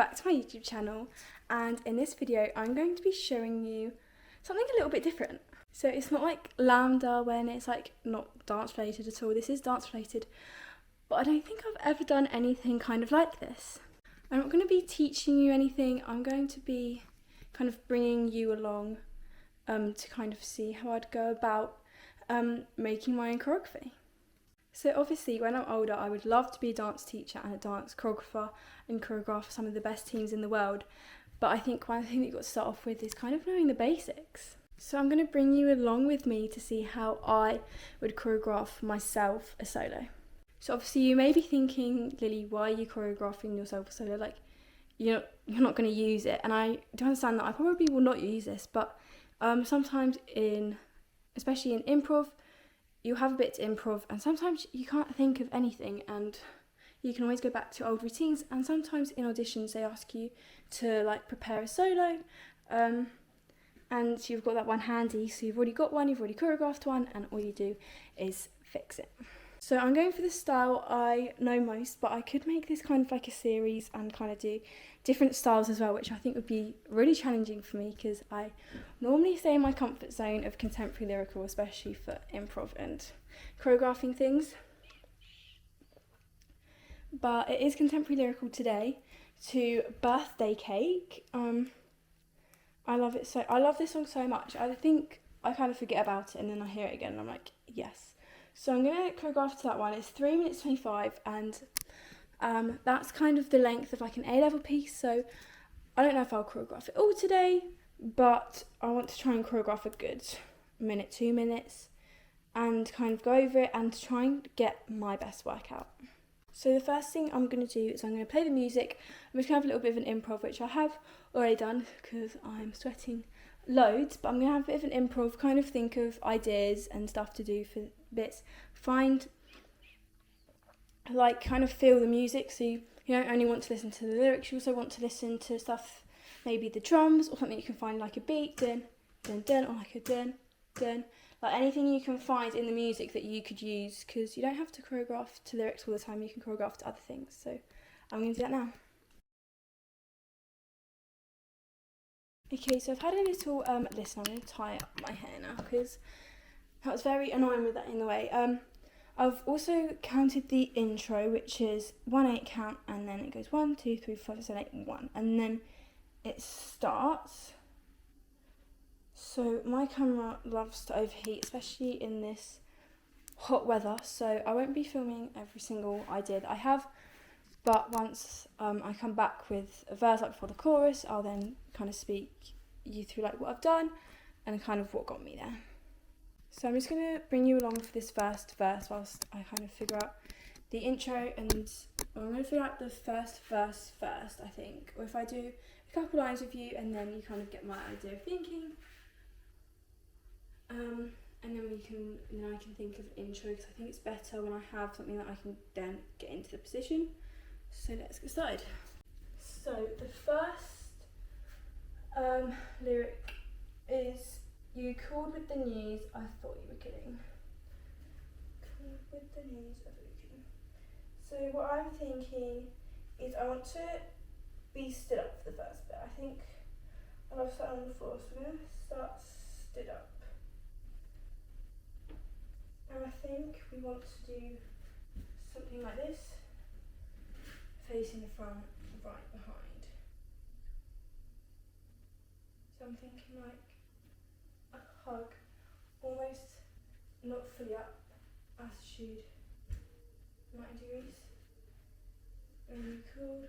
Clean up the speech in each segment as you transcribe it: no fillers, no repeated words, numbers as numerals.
back to my YouTube channel, and in this video I'm going to be showing you something a little bit different. So it's not like lambda when it's like not dance related at all. This is dance related, but I don't think I've ever done anything kind of like this. I'm not going to be teaching you anything. I'm going to be kind of bringing you along to kind of see how I'd go about making my own choreography. So obviously when I'm older I would love to be a dance teacher and a dance choreographer and choreograph some of the best teams in the world, but I think one thing that you've got to start off with is kind of knowing the basics. So I'm going to bring you along with me to see how I would choreograph myself a solo. So obviously you may be thinking, Lily, why are you choreographing yourself a solo? Like you're not going to use it, and I do understand that. I probably will not use this, but sometimes especially in improv, you have a bit to improv, and sometimes you can't think of anything, and you can always go back to old routines. And sometimes in auditions they ask you to like prepare a solo, and you've got that one handy, so you've already got one, you've already choreographed one, and all you do is fix it. So I'm going for the style I know most, but I could make this kind of like a series and kind of do different styles as well, which I think would be really challenging for me because I normally stay in my comfort zone of contemporary lyrical, especially for improv and choreographing things. But it is contemporary lyrical today to Birthday Cake. I love it I love this song so much. I think I kind of forget about it and then I hear it again and I'm like, yes. So I'm going to choreograph to that one. It's 3 minutes 25, and that's kind of the length of like an A-level piece. So I don't know if I'll choreograph it all today, but I want to try and choreograph a good minute, 2 minutes, and kind of go over it and try and get my best work out. So the first thing I'm going to do is I'm going to play the music. I'm just going to have a little bit of an improv, which I have already done because I'm sweating loads, but I'm going to have a bit of an improv, kind of think of ideas and stuff to do for bits, find, like, kind of feel the music, so you don't only want to listen to the lyrics, you also want to listen to stuff, maybe the drums or something you can find, like a beat, dun, dun, dun, or like a dun, dun, like anything you can find in the music that you could use, because you don't have to choreograph to lyrics all the time, you can choreograph to other things. So I'm going to do that now. Okay, so I've had a little listen, I'm going to tie up my hair now because that was very annoying with that in the way. I've also counted the intro, which is 1-8 count, and then it goes 1, 2, 3, 4, 5, 6, 7, 8, 1, and then it starts. So my camera loves to overheat, especially in this hot weather, so I won't be filming every single I have, but once I come back with a verse like before the chorus, I'll then kind of speak you through like what I've done and kind of what got me there. So I'm just going to bring you along for this first verse whilst I kind of figure out the intro, and I'm going to figure out the first verse first, I think, or if I do a couple lines with you and then you kind of get my idea of thinking, and then I can think of intro, because I think it's better when I have something that I can then get into the position. So let's get started. So the first lyric is, you called with the news, I thought you were kidding. Called with the news, I thought you were kidding. So what I'm thinking is I want to be stood up for the first bit. I think I love starting on the floor, so I'm going to start stood up. And I think we want to do something like this, facing the front, right behind. So I'm thinking like a hug, almost not fully up, attitude, 90 degrees. And we called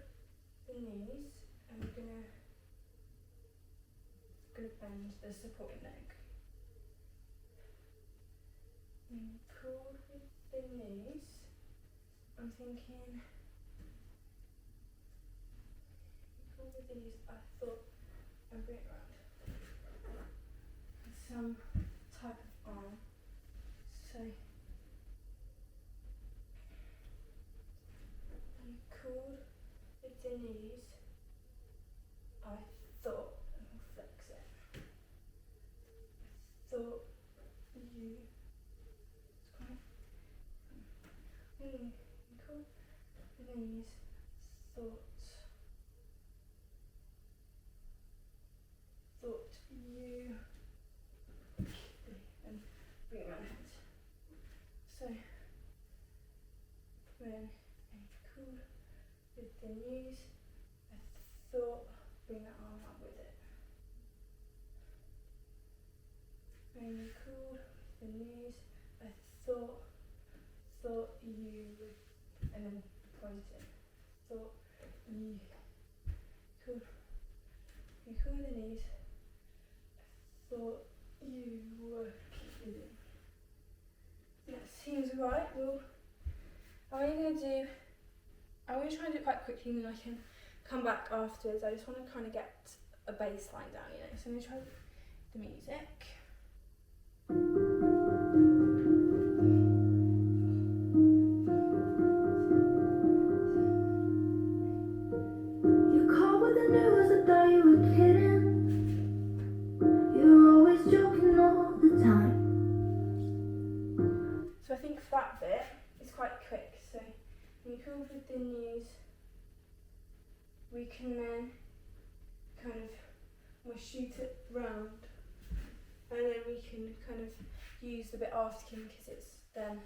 the knees, and we're gonna bend the supporting leg. And pulled with the knees. I'm thinking, pulled with the knees, I thought, and bring it around. Some type of arm. So, you called with the knees, I thought, and we'll flex it. I thought you, you called with the knees, thought, and then you called with the knees, I thought, and bring it around. Some type of arm. So, you called with the knees, I thought, and we'll flex it. I thought you, it's kind of, you called with the knees, I thought, and bring it around. So, you called with the knees, I thought, and we'll flex it. I thought you, it's kind of, you called with the knees, I thought, and bring it around. bring it around the head. So when I cool with the knees, I thought bring that arm up with it. When you cool with the knees, I thought you would, and then point it. Thought you cool. You cool with the knees. I thought you were kidding. That seems right. Well, I'm going to try and do it quite quickly and then I can come back afterwards. I just want to kind of get a baseline down, you know. So I'm going to try the music. You called with the news, I thought you were kidding. You're always joking all the time. So I think that bit is quite quick. So when you cool with the news, we can then kind of almost shoot it round, and then we can kind of use the bit after king because it's then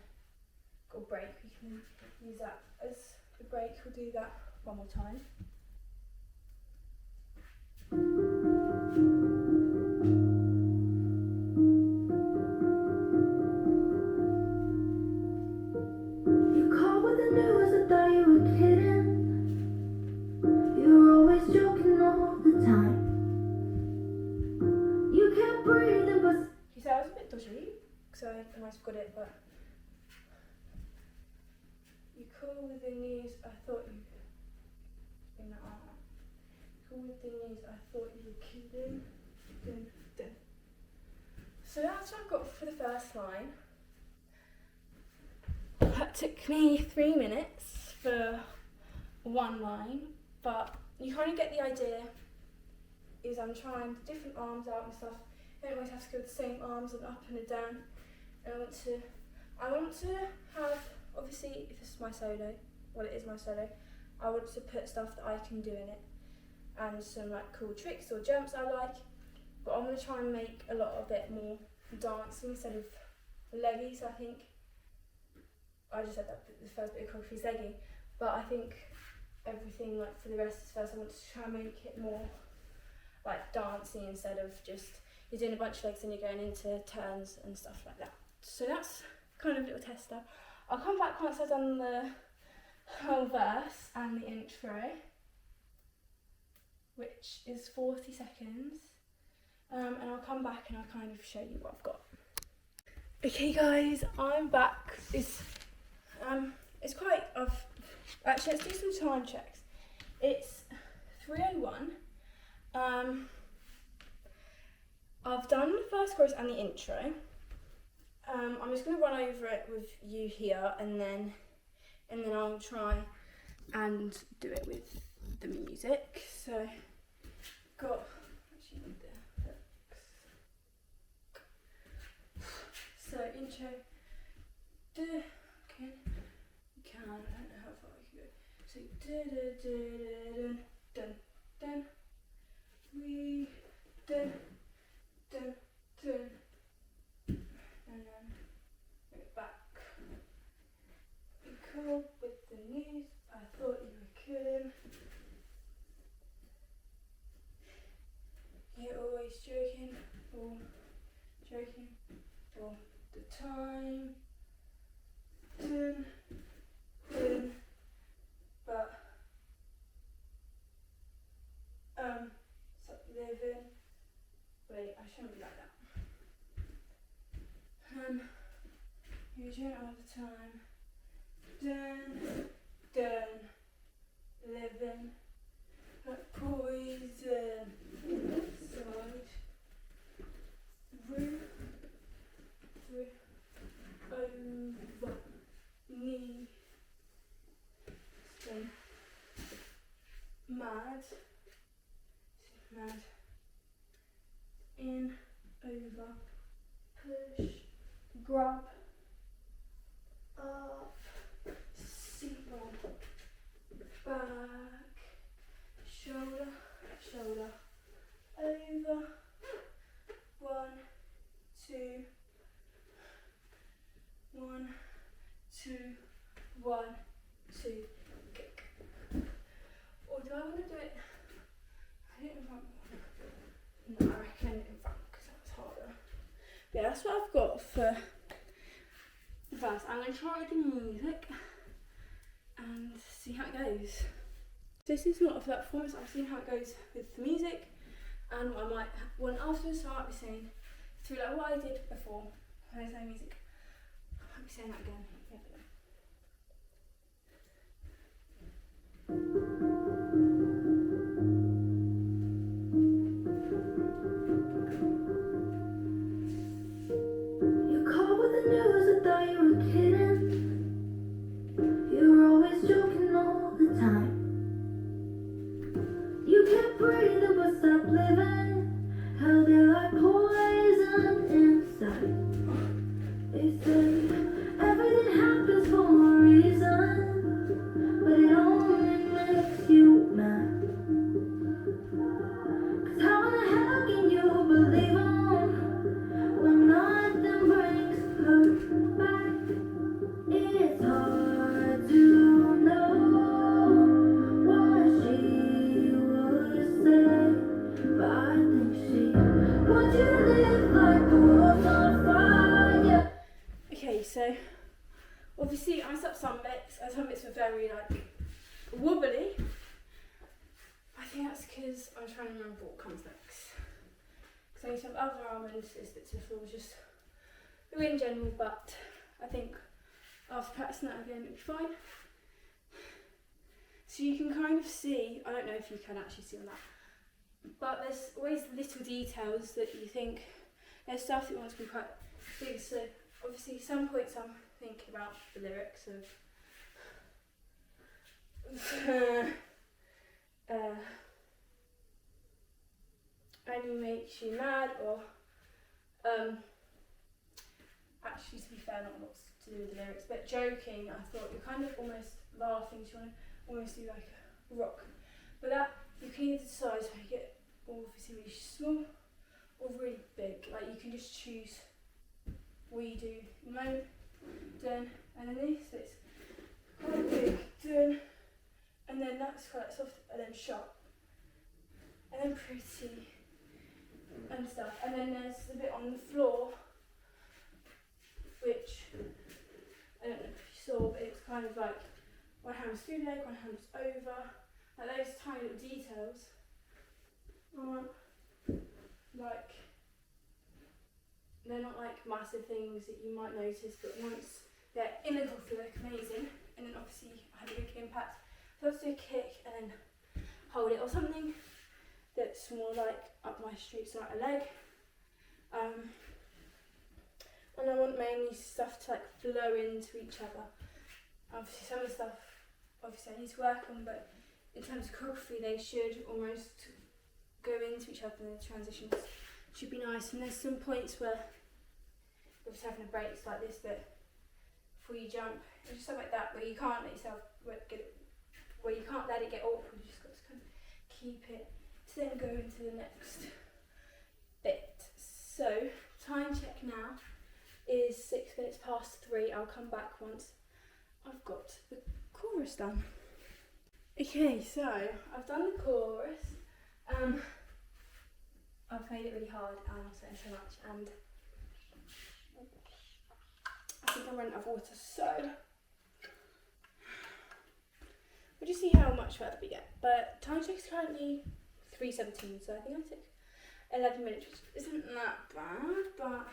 got a break. We can use that as the break. We'll do that one more time. You called with the news, I thought you were kidding. You're always joking all the time. You kept breathing, but he said I was a bit dodgy, so I almost got it. But you call with the news, I thought you bring that arm up. Call with the news, I thought you were kidding. Dun. So that's what I've got for the first line. That took me 3 minutes for one line, but you kind of get the idea. Is I'm trying different arms out and stuff. I don't always have to go with the same arms and up and a down. And I want to have, obviously, if this is my solo, well it is my solo, I want to put stuff that I can do in it and some like cool tricks or jumps I like. But I'm going to try and make a lot of it more dancing instead of leggy. So I think I just said that the first bit of choreography is leggy, but I think everything like for the rest is first. I want to try and make it more like dancing instead of just you're doing a bunch of legs and you're going into turns and stuff like that. So that's kind of a little tester. I'll come back once I've done the whole verse and the intro, which is 40 seconds. And I'll come back and I'll kind of show you what I've got. Okay guys, I'm back. It's quite, actually let's do some time checks. It's 3:01. I've done the first chorus and the intro. I'm just going to run over it with you here and then I'll try and do it with the music. So, got, actually need the hooks. So, intro, okay, I don't know how far we can go. So, dun, dun, we, dun, dun, dun, and then bring it back. Be cool with the knees, I thought you were kidding. You're always joking all the time. Dun, dun, but stop living. Wait, I shouldn't be like that. You're doing it all the time. Dun, living like poison. Side, through, over, knee, spin, mad, in, over, push, grab, up, seat roll, back, shoulder, over, 1, 2, 2, 1, 2, kick. Or do I want to do it? I don't know if no, I reckon in front because that's harder. But yeah, that's what I've got for first. I'm going to try with the music and see how it goes. This is not for that performance. I've seen how it goes with the music and what I might want afterwards. So I might be saying through like what I did before when there's no music. I might be saying that again. You called with the news, I thought you were kidding. You were always joking all the time. You kept breathing but stopped living. Held it like poison inside. They say everything happens for a reason, but it only makes you mad. 'Cause how the hell can you believe them when nothing brings her back? It's hard to know what she would say, but I think she wants you to live like the world's on fire. Okay, so obviously I messed up some bits, and some bits were very like wobbly. I think that's because I'm trying to remember what comes next. Because I need some other arm and this bits of the floor was just in general, but I think after practicing that again it'll be fine. So you can kind of see, I don't know if you can actually see on that, but there's always little details that you think, there's stuff that you want to be quite big. So obviously some points I'm thinking about the lyrics of only makes you mad, or actually to be fair not lots to do with the lyrics, but joking. I thought you're kind of almost laughing, so you want to almost do like a rock, but that you can either decide to make it obviously really small or really big. Like you can just choose what you do in the moment, done, and then this, so it's quite big, done, and then that's quite soft, and then sharp, and then pretty, and stuff. And then there's the bit on the floor, which I don't know if you saw, but it's kind of like one hand was through leg, one hand was over, like those tiny little details aren't like, they're not like massive things that you might notice, but once they're in the coffee they look amazing. And then obviously I had a big impact, so I'll do a kick and then hold it, or something that's more like up my street, so like a leg. And I want mainly stuff to like flow into each other. Obviously some of the stuff obviously I need to work on, but in terms of choreography they should almost go into each other, and the transitions should be nice. And there's some points where obviously having a breaks like this bit before you jump, and just stuff like that, where you can't let yourself where you can't let it get awkward. You just got to kind of keep it to then go into the next bit. So time check now is 6 minutes past 3. I'll come back once I've got the chorus done. Okay, so I've done the chorus. I've made it really hard and I'm saying so much, and I think I'm running out of water, so we'll just see how much further we get. But time check is currently 3:17, so I think I took 11 minutes, which isn't that bad, but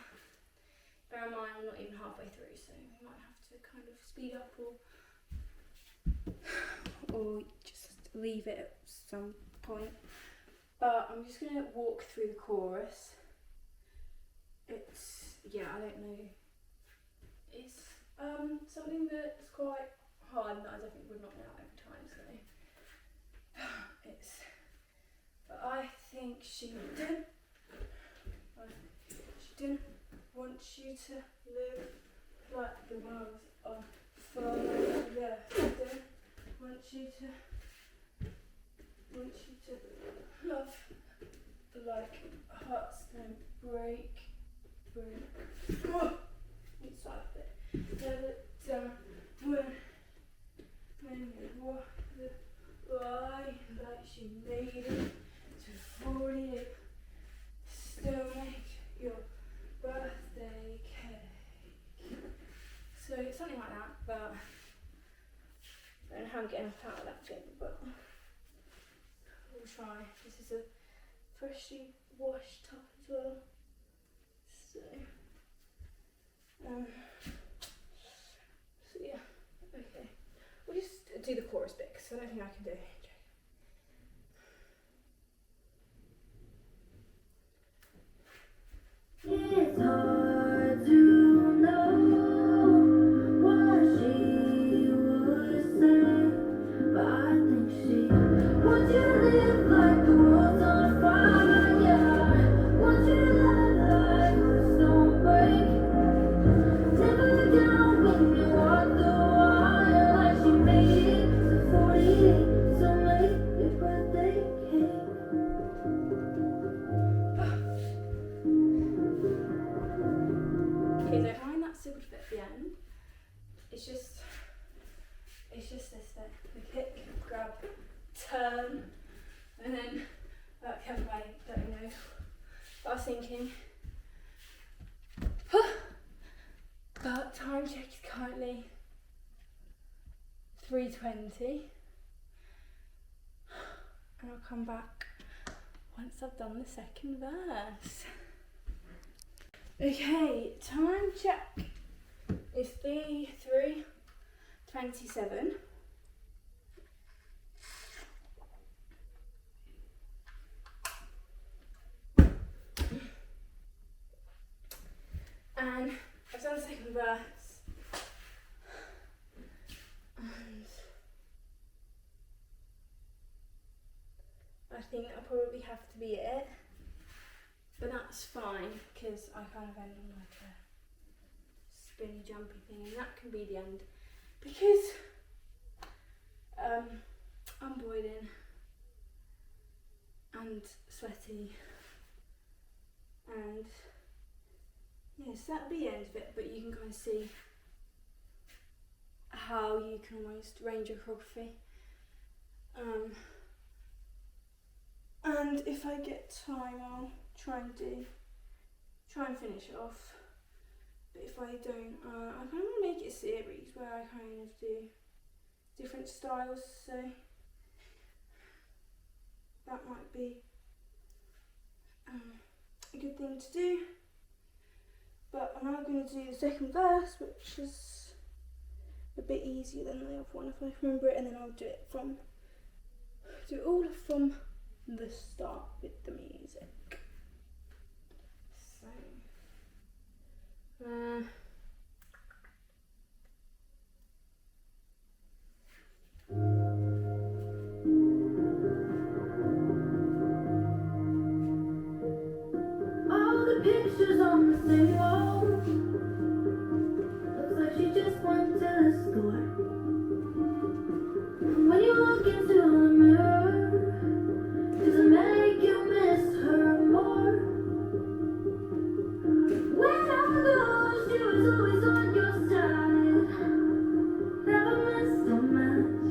bear in mind I'm not even halfway through, so we might have to kind of speed up or just leave it at some point. But I'm just going to walk through the chorus. It's, yeah, I don't know. It's something that's quite hard that I definitely would not know every time, so it's, but I think she didn't want you to live like the world's on fire. Didn't want you to love like hearts don't break. Oh, it's like that. can't get enough out of that thing, but we'll try. This is a freshly washed top as well. So, so yeah, okay. We'll just do the chorus bit because I don't think I can do it. It's hard to know what she would say, but I think she wants you to live like the world's on fire. Wants you to love like hearts don't break. Never down when you walk the wire, like she made it to 48, so make your birthday cake. Okay, so find that super fit at the end. It's just this bit. The kick, grab, turn, and then that kind of way, don't know. But I was thinking, but time check is currently 3:20, and I'll come back once I've done the second verse. Okay, time check is 3:27. And I've done the second verse. And I think that'll probably have to be it. But that's fine because I kind of end on like a spinny jumpy thing, and that can be the end because I'm boiling and sweaty, and yes, that'll be the end of it, but you can kind of see how you can almost range your choreography. And if I get time, I'll try and finish it off. But if I don't, I kind of want to make it a series where I kind of do different styles, so that might be a good thing to do. But I'm now going to do the second verse, which is a bit easier than the other one if I remember it, and then I'll do it all from the start with the music. So, all the pictures on the same wall. Looks like she just went to the store. When you look into the mirror, does it make you miss her more? When I go, she was always on your side. Never missed a match.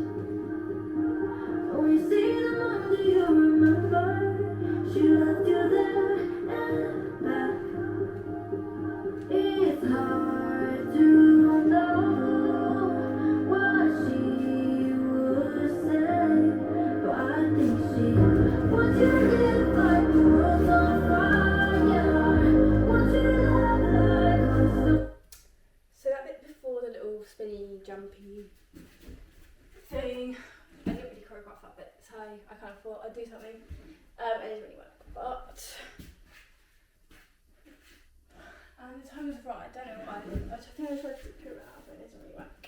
When you see them all, do you remember? She left you there and back. It's hard to know what she would say, but I think she wants you to live like the world's on fire. Wants you to love like hearts don't. so that bit before the little spinny, jumpy thing, I didn't really choreograph that bit, so I kind of thought I'd do something, and it didn't really work, but and the time was right, I don't know what I did, I think I tried to put it out, but it doesn't really work.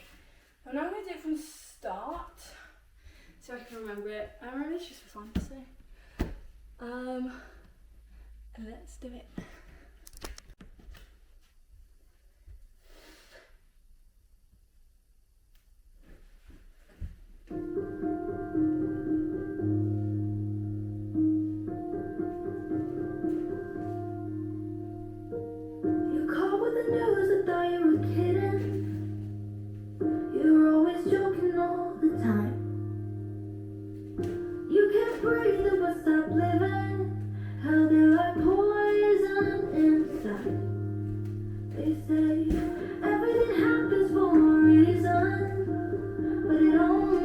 I'm now going to do it from the start, so I can remember it. I remember this just for fun, so let's do it. You called with the news, I thought you were kidding. You were always joking all the time. You can't breathe but stop living. Held you like poison inside. They say everything happens for a reason, but it only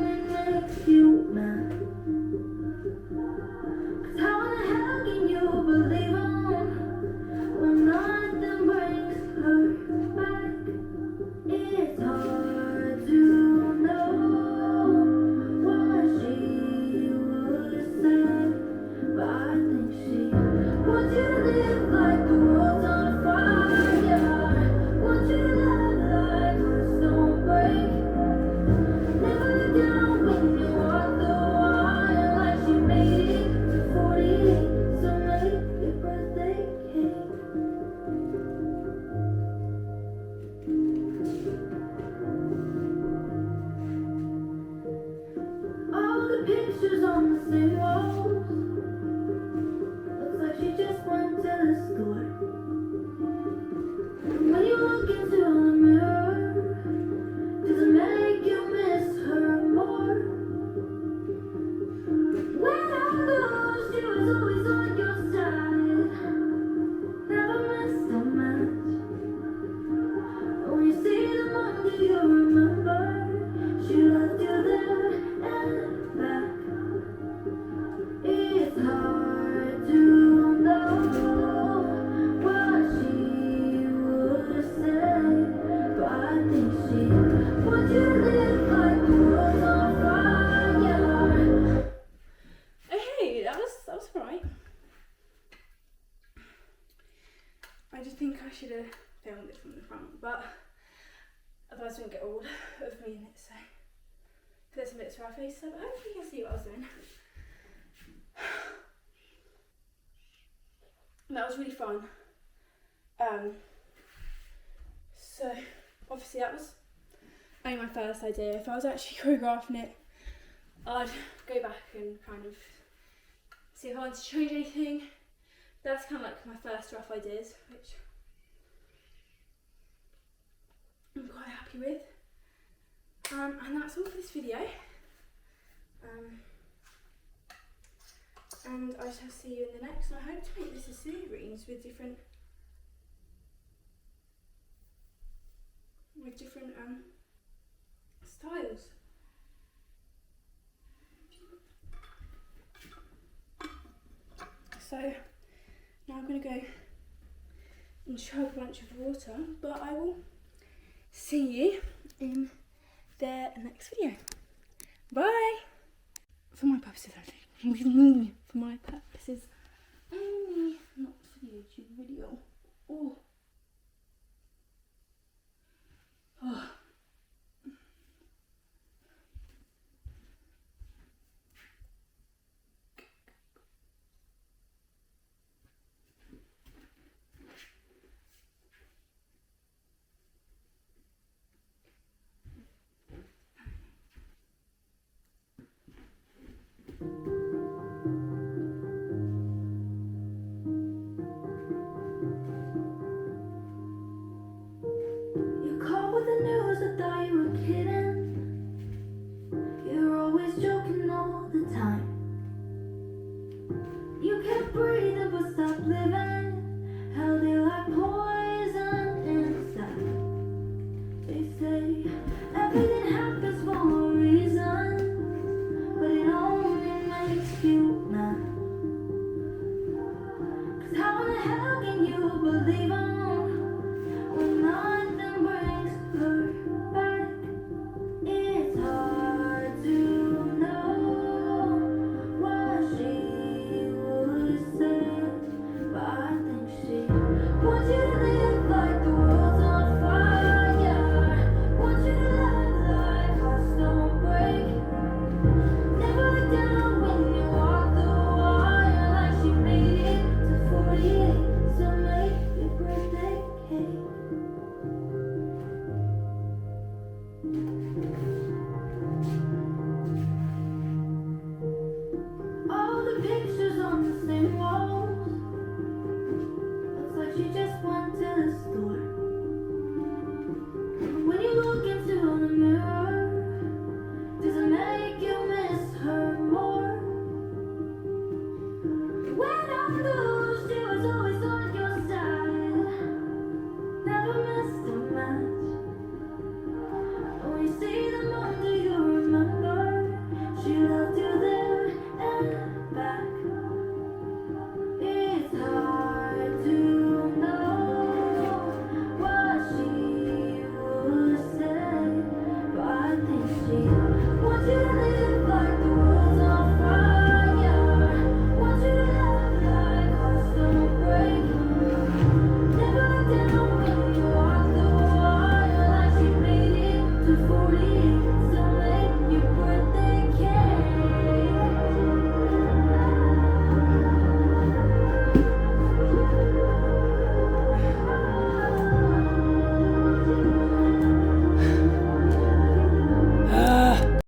the pictures on the same walls. Looks like she just went to the store. When you look into the mirror, does it make you miss her more? When I go, she was always on your side. Never missed a match. When you see them under, you remember she left you there and back. It's hard to know what she would say, but I think she wants you to live like the world's on fire. Okay, that was right. I just think I should have filmed it from the front, but otherwise I wouldn't get all of me in it, so there's some bits where I face, so hopefully you can see what I was doing. That was really fun. So obviously that was only my first idea. If I was actually choreographing it, I'd go back and kind of see if I wanted to change anything. That's kind of like my first rough ideas, which I'm quite happy with. And that's all for this video. And I shall see you in the next. And I hope to make this a series with different styles. So now I'm going to go and chug a bunch of water, but I will see you in the next video. Bye! For my purposes only. For my purposes only, not for the YouTube video. Oh. Oh. You called with the news, I thought you were kidding. You're always joking all the time. You kept breathing but stopped living.